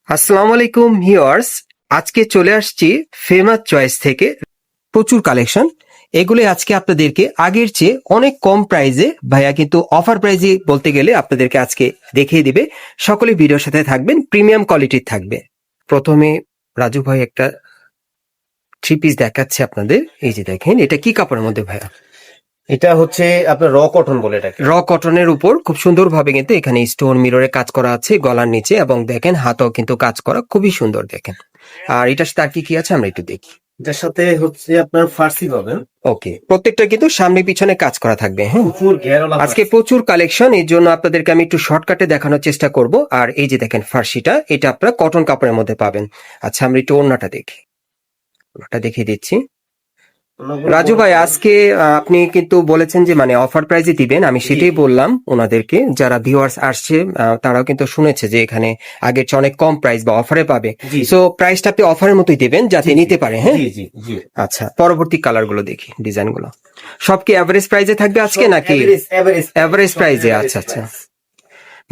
আসসালামু আলাইকুম ভিউয়ার্স, আজকে চলে আসছি ফেমাস চয়েস থেকে প্রচুর কালেকশন। এগুলো আজকে আপনাদেরকে আগের চেয়ে অনেক কম প্রাইসে, ভাইয়া কিন্তু অফার প্রাইসে বলতে গেলে আপনাদেরকে আজকে দেখিয়ে দিবে। সকলে ভিডিওর সাথে থাকবেন, প্রিমিয়াম কোয়ালিটির থাকবে। প্রথমে রাজু ভাই একটা থ্রি পিস দেখাচ্ছে আপনাদের। এই যে দেখেন, এটা কি কাপড়ের মধ্যে ভাইয়া? এটা হচ্ছে আপনার র কটন বলে এটাকে। র কটনের উপর খুব সুন্দরভাবে কিন্তু এখানে স্টোন মিররে কাজ করা আছে গলার নিচে, এবং দেখেন হাতও কিন্তু কাজ করা খুবই সুন্দর দেখেন। আর এটার সাথে আর কি কি আছে আমরা একটু দেখি। এটার সাথে হচ্ছে আপনার ফার্সি পাবেন। ওকে, প্রত্যেকটা কিন্তু সামনে পিছনে কাজ করা থাকবে। হ্যাঁ, প্রচুর ঘেরওয়ালা আজকে প্রচুর কালেকশন, এর জন্য আপনাদেরকে আমি একটু শর্টকাটে দেখানোর চেষ্টা করব। আর এই যে দেখেন ফার্সিটা, এটা আপনারা কটন কাপড়ের মধ্যে পাবেন। আচ্ছা, আমরা একটু ওড়নাটা দেখি, ওটা দেখিয়ে দিচ্ছি। রাজু ভাই, আজকে আপনি কিন্তু বলেছেন যে মানে অফার প্রাইজে দিবেন, আমি সেটাই বললাম ওনাদেরকে। যারা ভিউয়ার্স আসছে তারাও কিন্তু শুনেছে যে এখানে আগের চেয়ে অনেক কম প্রাইস বা অফারে পাবে। সো প্রাইসটা আপনি অফারের মতোই দিবেন যাতে নিতে পারে। হ্যাঁ, জি জি জি। আচ্ছা, পরবর্তী কালার গুলো দেখি, ডিজাইন গুলো সব কি এভারেজ প্রাইজে থাকবে আজকে নাকি এভারেজ প্রাইজে? আচ্ছা আচ্ছা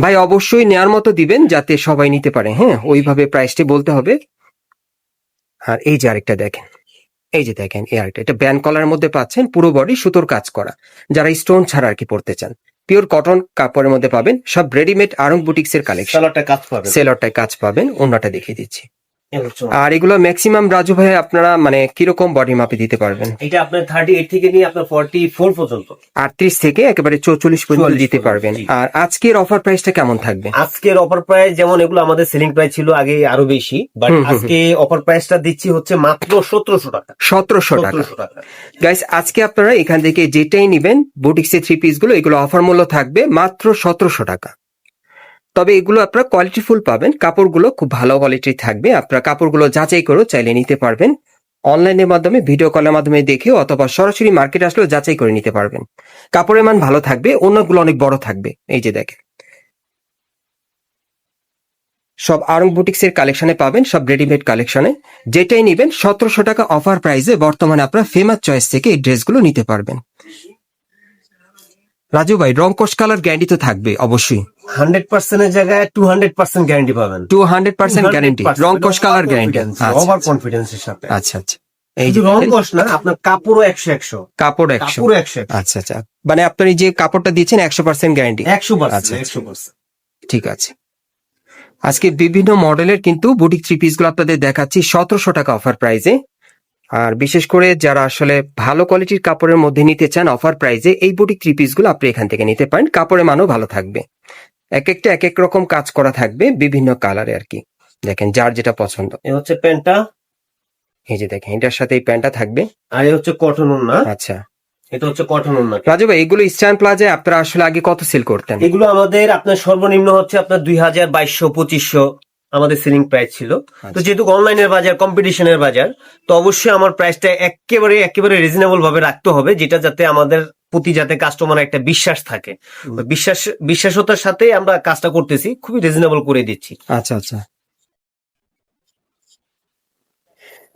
ভাই, অবশ্যই নেয়ার মতো দিবেন যাতে সবাই নিতে পারে। হ্যাঁ, ওইভাবে প্রাইসটি বলতে হবে। আর এই যে আরেকটা দেখেন, এই যে দেখেন এই আরেকটা, এটা ব্যান্ড কলার মধ্যে পাচ্ছেন, পুরো বডি সুতোর কাজ করা। যারা স্টোন ছাড়া আর কি পড়তে চান, পিওর কটন কাপড়ের মধ্যে পাবেন। সব রেডিমেড আরং বুটিক্স এর কালেকশন। সেলরটা কাজ পাবেন। সেলরটায় কাজ পাবেন, অন্যটা দেখিয়ে দিচ্ছি। আর এগুলো ম্যাক্সিমাম রাজু ভাই আপনারা মানে কিরকম বডি মাপে দিতে পারবেন? এটা আপনার 38 থেকে নিয়ে আপনার 44 পর্যন্ত, 38 থেকে একেবারে 44 পর্যন্ত 44 দিতে পারবেন। জি। আর আজকের অফার প্রাইসটা কেমন থাকবে? আজকের অফার প্রাইস যেমন এগুলো আমাদের সেলিং প্রাইস ছিল আগে আরো বেশি, বাট আজকে অফার প্রাইসটা দিচ্ছি হচ্ছে মাত্র 1700 টাকা। 1700 টাকা। 1700 টাকা। গাইস, আজকে আপনারা এখান থেকে যেটাই নিবেন বুটিক্সের থ্রি পিস গুলো, এগুলো অফার মূল্য থাকবে মাত্র 1700 টাকা। তবে এগুলো আপনারা কোয়ালিটিফুল পাবেন, কাপড়গুলো খুব ভালো কোয়ালিটির থাকবে। আপনারা কাপড়গুলো যাচাই করে চাইলে নিতে পারবেন। অনলাইনের মাধ্যমে, ভিডিও কলের মাধ্যমে দেখে, অথবা সরাসরি মার্কেটে আসলেও যাচাই করে নিতে পারবেন। কাপড়ের মান ভালো থাকবে, অন্যগুলো অনেক বড় থাকবে। এই যে দেখেন, সব আরং বুটিক্স এর কালেকশনে পাবেন, সব রেডিমেড কালেকশনে। যেটাই নিবেন 1700 টাকা অফার প্রাইসে বর্তমানে আপনারা ফেমাস চয়েস থেকে এই ড্রেসগুলো নিতে পারবেন। রাজু ভাই, রং কোর্স কালার গ্যারান্টি তো থাকবে অবশ্যই। 100% এর জায়গায় 200% গ্যারান্টি পাবেন। 200% গ্যারান্টি, রং কোর্স কালার গ্যারান্টি। ওভার কনফিডেন্সের সাথে। আচ্ছা আচ্ছা, এই যে শুধু রং কোর্স না, আপনার কাপড়ও 100 কাপড় 100। কাপড় 100। আচ্ছা আচ্ছা, মানে আপনি যে কাপড়টা দিচ্ছেন 100% গ্যারান্টি। 100%। আচ্ছা, 100%। ঠিক আছে। আজকে বিভিন্ন মডেলের কিন্তু বুটিক থ্রি পিস গুলো আপনাদের দেখাচ্ছি 1700 টাকা অফার প্রাইসে। আর বিশেষ করে যারা আসলে ভালো কোয়ালিটির কাপড়ের মধ্যে নিতে চান অফার প্রাইসে, এই বুটিক থ্রি পিস গুলো আপনি এখান থেকে নিতে পারেন। কাপড়ের মানও ভালো থাকবে, এক একটা এক এক রকম কাজ করা থাকবে, বিভিন্ন কালারে আর কি। দেখেন যার যেটা পছন্দ। এই হচ্ছে প্যান্টটা, এই যে দেখেন এটার সাথে এই প্যান্টটা থাকবে। আর এই হচ্ছে কটন ওড়না। আচ্ছা এটা হচ্ছে কটন ওড়না। রাজু ভাই, এগুলো ইস্টার্ন প্লাজায় আপনারা আসলে আগে কত সেল করতেন? এগুলো আমাদের আপনার সর্বনিম্ন হচ্ছে আপনার 2000, 2200, 2500 আমাদের সেলিং প্রাইস ছিল। তো যেহেতু অনলাইনের বাজার, কম্পিটিশনের বাজার, তো অবশ্যই আমার প্রাইসটা একেবারে রিজনেবল ভাবে রাখতে হবে, যেটা যাতে আমাদের প্রতি যাতে কাস্টমার একটা বিশ্বাস থাকে। বিশ্বাসতার সাথে আমরা কাজটা করতেছি, খুবই রিজনেবল করে দিচ্ছি। আচ্ছা আচ্ছা,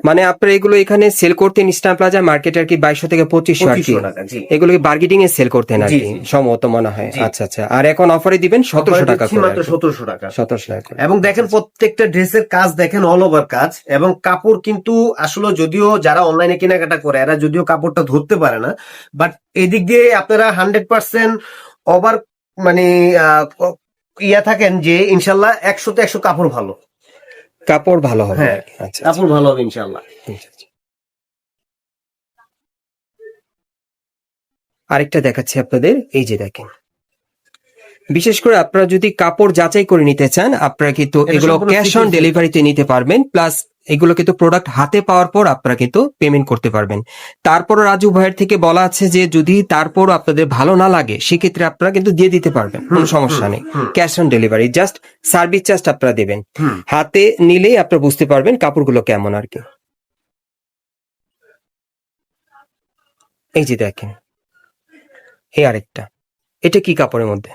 মানে আপনারা এগুলো এখানে সেল করতেন ইস্টার্ন প্লাজা মার্কেটে আর কি 2200 থেকে 2500 আর কি। 2500 টাকা, জি। এগুলো বার্গেটিং এ সেল করতেন আর জি, কি, জি। সম্ভবত মনে হয়। জি। আচ্ছা আচ্ছা, আর এখন অফারে দিবেন 1700 টাকা করে। মাত্র 1700 টাকা। 1700 টাকা করে। এবং দেখেন প্রত্যেকটা ড্রেসের কাজ দেখেন, অল ওভার কাজ। এবং কাপড় কিন্তু আসলে যদিও যারা অনলাইনে কেনাকাটা করে এরা যদিও কাপড়টা ধরতে পারে না, বাট এদিক দিয়ে আপনারা 100% ওভার মানে ইয়া থাকেন যে ইনশাল্লাহ 100-তে 100 কাপড় ভালো। কাপড় ভালো হবে। হ্যাঁ, আচ্ছা আচ্ছা, কাপড় ভালো হবে ইনশাল্লাহ। আরেকটা দেখাচ্ছি আপনাদের। এই যে দেখেন, বিশেষ করে আপনারা যদি কাপড় যাচাই করে নিতে চান, আপনারা কিন্তু এটা এগুলো সম্পূর্ণ ক্যাশ অন fitting ডেলিভারিতে নিতে পারবেন। প্লাস এগুলো কিন্তু প্রোডাক্ট হাতে পাওয়ার পর আপনারা কিন্তু পেমেন্ট করতে পারবেন। তারপর রাজু ভাইয়ের থেকে বলা আছে যে যদি তারপর আপনাদের ভালো না লাগে সেক্ষেত্রে আপনারা কিন্তু দিয়ে দিতে পারবেন, কোনো সমস্যা নেই। Cash on delivery, just service charge আপনারা দেবেন। হাতে নিলেই আপনারা বুঝতে পারবেন কাপড়গুলো কেমন আর কি। এই যে দেখেন এই আরেকটা, এটা কি কাপড়ের মধ্যে?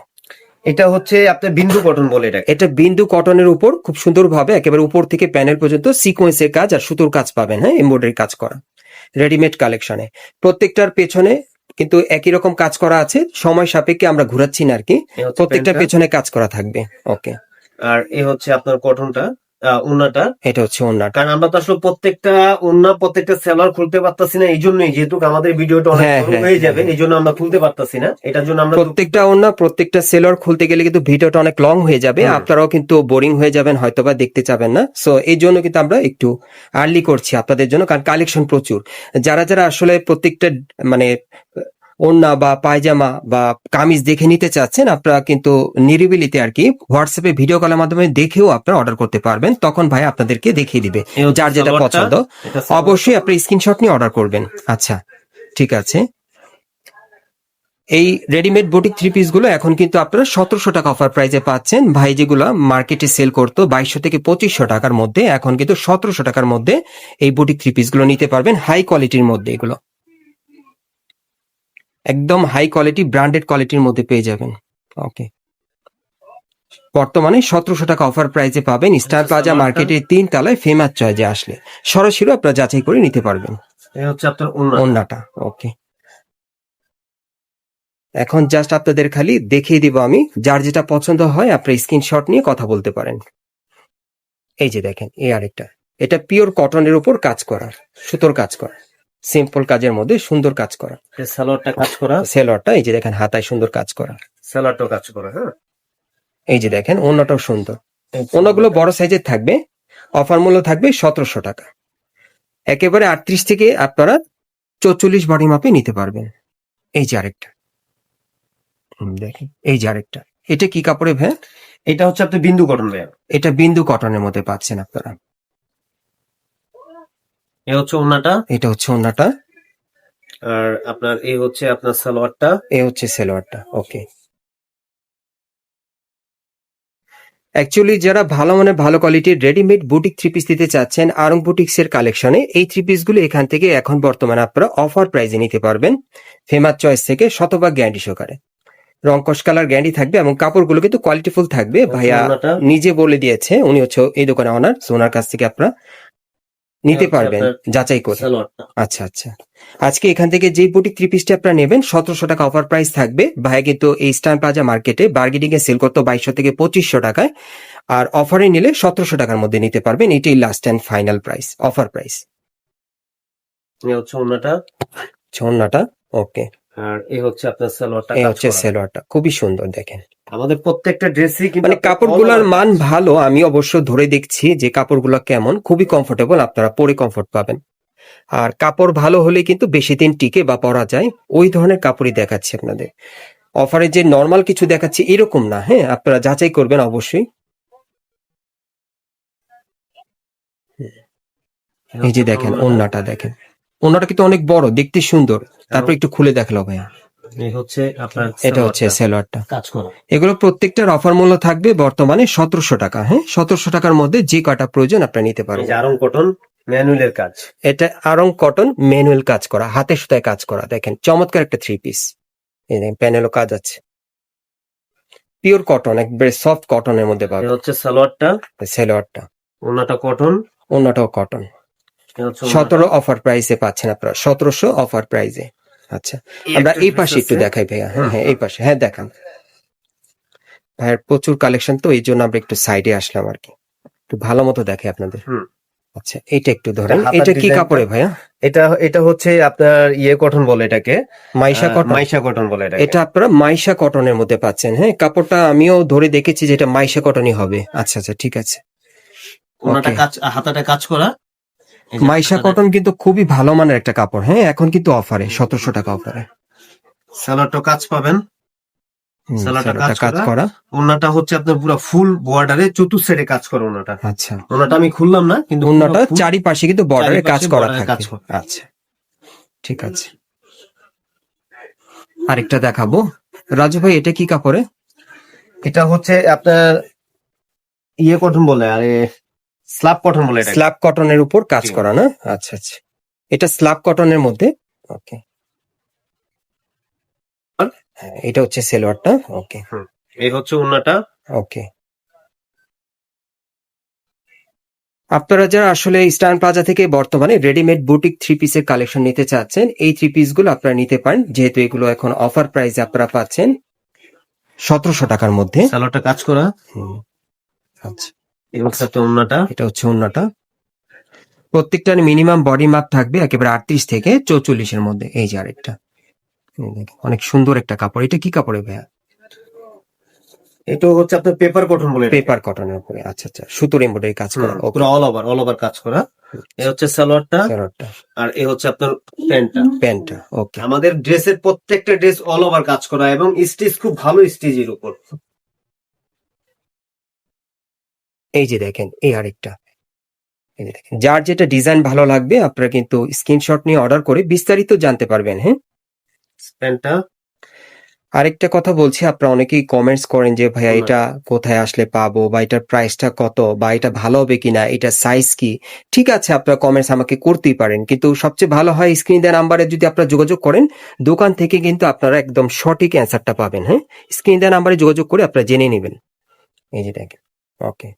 এটা হচ্ছে আপনার বিন্দু কটন বলে এটাকে। এটা বিন্দু কটনের উপর খুব সুন্দরভাবে একেবারে উপর থেকে প্যানেল পর্যন্ত সিকোয়েন্সের কাজ আর সুতোর কাজ পাবেন। হ্যাঁ, এমব্রয়ডারি কাজ করা রেডিমেড কালেকশনে। প্রত্যেকটার পেছনে কিন্তু একই রকম কাজ করা আছে, সময় সাপেক্ষে আমরা ঘুরাচ্ছি না আর কি। এই হচ্ছে প্রত্যেকটা প্যান্টটা। পেছনে কাজ করা থাকবে। ওকে, আর এ হচ্ছে আপনার কটনটা, ওন্নাটা, এটা হচ্ছে ওন্নাটা। কারণ আমরা তো আসলে প্রত্যেকটা ওন্না প্রত্যেকটা সেলার খুলতে পারতাছি না, এই জন্যই যেহেতু আমাদের ভিডিওটা অনেক হ্যাঁ, বড় হ্যাঁ, হয়ে যাবে, হ্যাঁ। এই জন্য আমরা খুলতে পারতাছি না, এটার জন্য আমরা প্রত্যেকটা ওন্না প্রত্যেকটা সেলর খুলতে গেলে কিন্তু ভিডিওটা অনেক লং হয়ে যাবে, হুম। আপনারাও কিন্তু বোরিং হয়ে যাবেন, হয়তোবা দেখতে চাবেন না। সো এই জন্য কিন্তু আমরা একটু আর্লি করছি আপনাদের জন্য, কারণ কালেকশন প্রচুর। যারা যারা আসলে প্রত্যেকটা মানে ওড়না বা পায়জামা বা কামিজ দেখে নিতে চাচ্ছেন, আপনারা কিন্তু নিরিবিলিতে আর কি হোয়াটসঅ্যাপে ভিডিও কলের মাধ্যমে দেখেও আপনারা অর্ডার করতে পারবেন, তখন ভাই আপনাদেরকে দেখিয়ে দিবে এই হচ্ছে যার যেটা সালোয়ারটা, পছন্দ। এটা সালোয়ার। অবশ্যই আপনি স্ক্রিনশট নিয়ে অর্ডার করবেন। আচ্ছা, ঠিক আছে। এই রেডিমেড বুটিক থ্রি পিস গুলো এখন কিন্তু আপনারা 1700 টাকা অফার প্রাইসে পাচ্ছেন। ভাই যেগুলো মার্কেটে সেল করতো 2200 থেকে 2500 টাকার মধ্যে, এখন কিন্তু 1700 টাকার মধ্যে এই বুটিক থ্রি পিস গুলো নিতে পারবেন, হাই কোয়ালিটির মধ্যে। এগুলো একদম হাই কোয়ালিটি ব্র্যান্ডেড কোয়ালিটির মধ্যে পেয়ে যাবেন। ওকে, বর্তমানে 1700 টাকা অফার প্রাইসে পাবেন স্টার প্লাজা মার্কেটের 3 তলায় ফেমাস চয়েজে আসলে সরাসরি আপনারা যাচাই করে নিতে পারবেন। এই হচ্ছে আপনার ওন্না। ওন্নাটা ওকে। এখন জাস্ট আপনাদের খালি দেখিয়ে দিব আমি, যার যেটা পছন্দ হয় আপনার স্ক্রিনশট নিয়ে কথা বলতে পারেন। এই যে দেখেন, এই আরেকটা, এটা পিওর কটনের উপর কাজ করা, সুতোর কাজ করা, সিম্পল কাজের মধ্যে সুন্দর কাজ করা। এই সালোয়ারটা কাজ করা, সেলোয়ারটা এই যে দেখেন হাতায় সুন্দর কাজ করা, সালোয়ারটাও কাজ করা। হ্যাঁ, এই যে দেখেন ওন্নাটাও সুন্দর। ওন্নাগুলো বড় সাইজের থাকবে, অফার মূল্য থাকবে 1700 টাকা। একেবারে 38 থেকে আপনারা 44 বডি মাপে নিতে পারবেন। এই যে আরেকটা, দেখেন এই যে আরেকটা, এটা কি কাপড়ে ভাই? এটা হচ্ছে আপনার বিন্দু কটন ভাইয়া। এটা বিন্দু কটনের মধ্যে পাচ্ছেন আপনারা। এই হচ্ছে ওন্নাটা, এটা হচ্ছে ওন্নাটা, আর আপনার এই হচ্ছে আপনার সালোয়ারটা। এ হচ্ছে সেলোয়ারটা। ওকে, অ্যাকচুয়ালি যারা ভালো মানের ভালো কোয়ালিটির রেডিমেড বুটিক থ্রি পিস দিতে চাচ্ছেন আরং বুটিক্স এর কালেকশনে, এই থ্রি পিস গুলো এখান থেকে এখন বর্তমানে আপনারা অফার প্রাইসে নিতে পারবেন, ফেমাস চয়েস থেকে, শতভাগ গ্যারান্টি সহকারে। রংকশ কালার গ্যারান্টি থাকবে এবং কাপড়গুলো কিন্তু কোয়ালিটিফুল থাকবে। ভাইয়া ওন্নাটা, নিজে বলে দিয়েছে, উনি হচ্ছে এই দোকানে ওনার, ওনার কাছ থেকে আপনারা নিতে পারবেন যাচাই করে। সালোয়ারটা। আচ্ছা আচ্ছা, আজকে এখান থেকে যে বুটিক থ্রি পিসটা আপনারা নেবেন 1700 টাকা অফার প্রাইস থাকবে। ভাইয়া কিন্তু এই স্টার প্লাজা মার্কেটে বার্গেনিং এ সেল করতো 2200 থেকে 2500 টাকায়, আর অফারে নিলে 1700 টাকার মধ্যে নিতে পারবেন। এটাই last and final price, offer price. এই হচ্ছে ওন্নাটা, ওন্নাটা ওকে, আর এই হচ্ছে আপনার সালোয়ারটা এই কাজ হচ্ছে করা। সেলোয়ারটা, খুবই সুন্দর। দেখেন আমাদের প্রত্যেকটা ড্রেসই কিন্তু মানে কাপড়গুলোর মান ভালো, আমি অবশ্য ধরে দেখছি যে কাপড়গুলো কেমন, খুবই কমফোর্টেবল, আপনারা পরে কমফোর্ট পাবেন। আর কাপড় ভালো হলে কিন্তু বেশি দিন টিকে বা পরা যায়, ওই ধরনের কাপড়ই দেখাচ্ছি আপনাদের। অফারে যে নর্মাল কিছু দেখাচ্ছি এরকম না, হ্যাঁ, আপনারা যাচাই করবেন অবশ্যই। এই যে দেখেন ওন্নাটা, দেখেন ওন্নাটা কিন্তু অনেক বড়, দেখতে সুন্দর। তারপর একটু খুলে দেখালো ভাইয়া, এই হচ্ছে আপনার এটা হচ্ছে সেলোয়ারটা। কাজ করা। এগুলো প্রত্যেকটার অফার মূল্য থাকবে বর্তমানে 1700 টাকা। হ্যাঁ, 1700 টাকার মধ্যে যে কয়টা প্রয়োজন আপনারা নিতে এই পারবেন। যে আরং কটন ম্যানুয়ালের কাজ, এটা আরং কটন ম্যানুয়াল কাজ করা, হাতে সুতায় কাজ করা। দেখেন চমৎকার একটা থ্রি পিস, এই দেখেন প্যানেলও কাজ আছে, পিওর কটন, একবারে সফট কটনের মধ্যে এই পাবেন। হচ্ছে সালোয়ারটা, সেলোয়ারটা, ওন্নাটা কটন, অন্যটাও কটন। এই হচ্ছে 17 অফার প্রাইসে পাচ্ছেন আপনারা, 1700 অফার প্রাইসে। আচ্ছা, আমরা এই পাশে একটু দেখাই ভাইয়া। হ্যাঁ হ্যাঁ, এই পাশে, হ্যাঁ দেখান। ভাইয়ার প্রচুর কালেকশন তো, এই জন্য আমরা একটু সাইডে আসলাম আর কি, একটু ভালো মতো দেখে আপনাদের। হুম। আচ্ছা, এটা একটু ধরেন, হাতার এটা কি ডিজাইনটা- কাপড়ে ভাইয়া? এটা হচ্ছে আপনার ইয়ে কটন বলে এটাকে, মাইশা কটন। মাইশা কটন বলে এটাকে। এটা আপনারা মাইশা কটনের মধ্যে পাচ্ছেন। হ্যাঁ, কাপড়টা আমিও ধরে দেখেছি যে এটা মাইশা কটনই হবে। আচ্ছা আচ্ছা, ঠিক আছে। ওন্নাটা Okay. কাজ, হাতাটা কাজ করা। এই যে মাইশা হাতাটা- কটন কিন্তু খুবই ভালো মানের একটা কাপড়। হ্যাঁ, এখন কিন্তু অফারে 1700 টাকা অফারে। সালোয়ারটা কাজ পাবেন, সালোয়ারটা সেলোয়ারটা কাজ কাজ করা। ওন্নাটা হচ্ছে আপনার পুরো ফুল বর্ডারে চতুর সাইডে কাজ করা ওন্নাটা। আচ্ছা, ওন্নাটা আমি খুললাম না, কিন্তু অন্যটা পুরো full চারিপাশে কিন্তু বর্ডারে কাজ চারিপাশে করা border এ কাজ থাকে। করা। আচ্ছা, ঠিক আছে। আরেকটা দেখাবো রাজু ভাই, এটা কি কাপড়ে? এটা হচ্ছে আপনার ইয়ে কটন বলে, আরে স্ল্যাব কটন বলে এটা। স্ল্যাব কটনের উপর কাজ জি। করা না? আচ্ছা আচ্ছা, এটা স্ল্যাব কটনের মধ্যে। ওকে, হ্যাঁ, এটা হচ্ছে সেলোয়ারটা। ওকে এই হচ্ছে ওন্নাটা। ওকে, আপনারা যারা আসলে ইস্টার্ন প্লাজা থেকে বর্তমানে রেডিমেড বুটিক থ্রি পিসের কালেকশন নিতে চাচ্ছেন, এই থ্রি পিস গুলো আপনারা নিতে পারেন, যেহেতু এগুলো এখন অফার প্রাইসে আপনারা পাচ্ছেন 1700 টাকার মধ্যে। সালোয়ারটা কাজ করা। হুম, আচ্ছা, এই হচ্ছে আপনার ওড়নাটা। এটা হচ্ছে ওড়নাটা। প্রত্যেকটার মিনিমাম বডি মাপ থাকবে একেবারে 38 থেকে 44-এর মধ্যে। এই যে আরেকটা, এই দেখেন, অনেক সুন্দর একটা কাপড়। এটা কি কাপড়ে ভাইয়া? এটা হচ্ছে আপনার পেপার কটন বলে এটাকে। পেপার কটনের উপরে, আচ্ছা আচ্ছা, সুতোর এমব্রয়ডারি কাজ করা। ওকে, পুরো অল ওভার কাজ করা। এই হচ্ছে সালোয়ারটা, কালারটা, আর এই হচ্ছে আপনার প্যান্টটা। প্যান্টটা। ওকে, আমাদের ড্রেসের প্রত্যেকটা ড্রেস অল ওভার কাজ করা এবং স্টিচ খুব ভালো স্টিচের উপর। এই যে দেখেন, এই আরেকটা, এই যে দেখেন, যার যেটা ডিজাইন ভালো লাগবে আপনারা কিন্তু স্ক্রিনশট নিয়ে অর্ডার করে বিস্তারিত জানতে পারবেন। হ্যাঁ, প্যান্টটা। আরেকটা কথা বলছি, আপনারা অনেকেই কমেন্টস করেন যে ভাইয়া এটা কোথায় আসলে পাবো, বা এটার প্রাইসটা কত, বা এটা ভালো হবে কিনা, এটা সাইজ কি। ঠিক আছে, আপনারা কমেন্টস আমাকে করতেই পারেন, কিন্তু সবচেয়ে ভালো হয় স্ক্রিন দেওয়া নাম্বারে যদি আপনারা যোগাযোগ করেন, দোকান থেকে কিন্তু আপনারা একদম সঠিক অ্যান্সারটা পাবেন। হ্যাঁ, স্ক্রিন দেওয়া নাম্বারে যোগাযোগ করে আপনারা জেনে নেবেন। এই যে দেখেন, ওকে,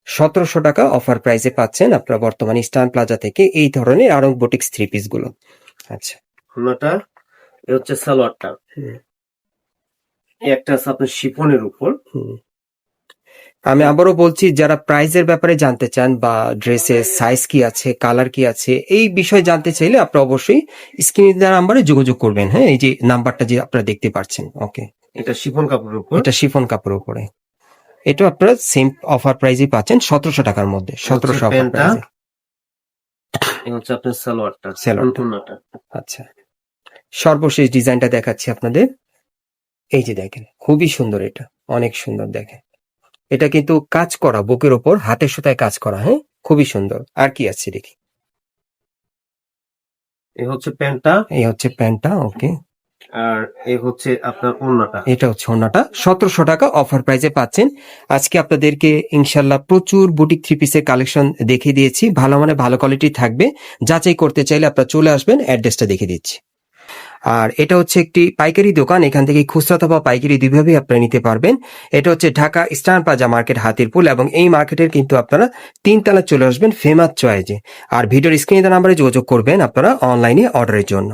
1700 টাকা অফার প্রাইসে পাচ্ছেন আপনারা বর্তমানে স্টান প্লাজা থেকে এই ধরনের আরং বুটিক্স থ্রি পিস গুলো। আচ্ছা, ওড়নাটা। এই হচ্ছে সালোয়ারটা। এই একটা আছে আপনার শিফনের উপর। আমি আবারও বলছি, যারা প্রাইজের ব্যাপারে জানতে চান বা ড্রেসের সাইজ কি আছে, কালার কি আছে, এই বিষয়ে জানতে চাইলে আপনারা অবশ্যই স্ক্রিনে দেওয়া নাম্বারে যোগাযোগ করবেন। হ্যাঁ, এই যে নাম্বারটা যে আপনারা দেখতে পাচ্ছেন। ওকে, এটা শিফন কাপড়ের উপর। এটা শিফন কাপড়ের উপরে। এটা আপনারা সেম অফার প্রাইজে পাচ্ছেন 1700 টাকার মধ্যে। 1700 অফার প্যান্টটা। প্রাইজে। এই হচ্ছে আপনার সালোয়ারটা, সালোয়ারটা। ওড়নাটা। আচ্ছা, সর্বশেষ ডিজাইনটা দেখাচ্ছি আপনাদের। এই যে দেখেন, খুবই সুন্দর, এটা অনেক সুন্দর। দেখেন, এটা কিন্তু কাজ করা, বুকের ওপর হাতের সুতায় কাজ করা। হ্যাঁ, খুবই সুন্দর। আর কি আছে দেখি। এই হচ্ছে প্যান্টটা, এই হচ্ছে প্যান্টটা। ওকে, আর এই হচ্ছে আপনার ওড়নাটা। এটা হচ্ছে ওড়নাটা। 1700 টাকা অফার প্রাইসে পাচ্ছেন। আজকে আপনাদেরকে ইনশাল্লাহ প্রচুর বুটিক থ্রি পিসের কালেকশন দেখিয়ে দিয়েছি, ভালো মানে ভালো কোয়ালিটি থাকবে। যাচাই করতে চাইলে আপনারা চলে আসবেন, অ্যাড্রেসটা দেখিয়ে দিচ্ছি। আর এটা হচ্ছে একটি পাইকারি দোকান, এখান থেকে খুচরা অথবা পাইকারি দুইভাবেই আপনারা নিতে পারবেন। এটা হচ্ছে Dhaka star plaza market, Hatirpool, এবং এই মার্কেটের কিন্তু আপনারা 3 তলা চলে আসবেন ফেমাস চয়েজে। আর ভিডিওর স্ক্রিনে নাম্বারে যোগাযোগ করবেন আপনারা অনলাইনে অর্ডারের জন্য।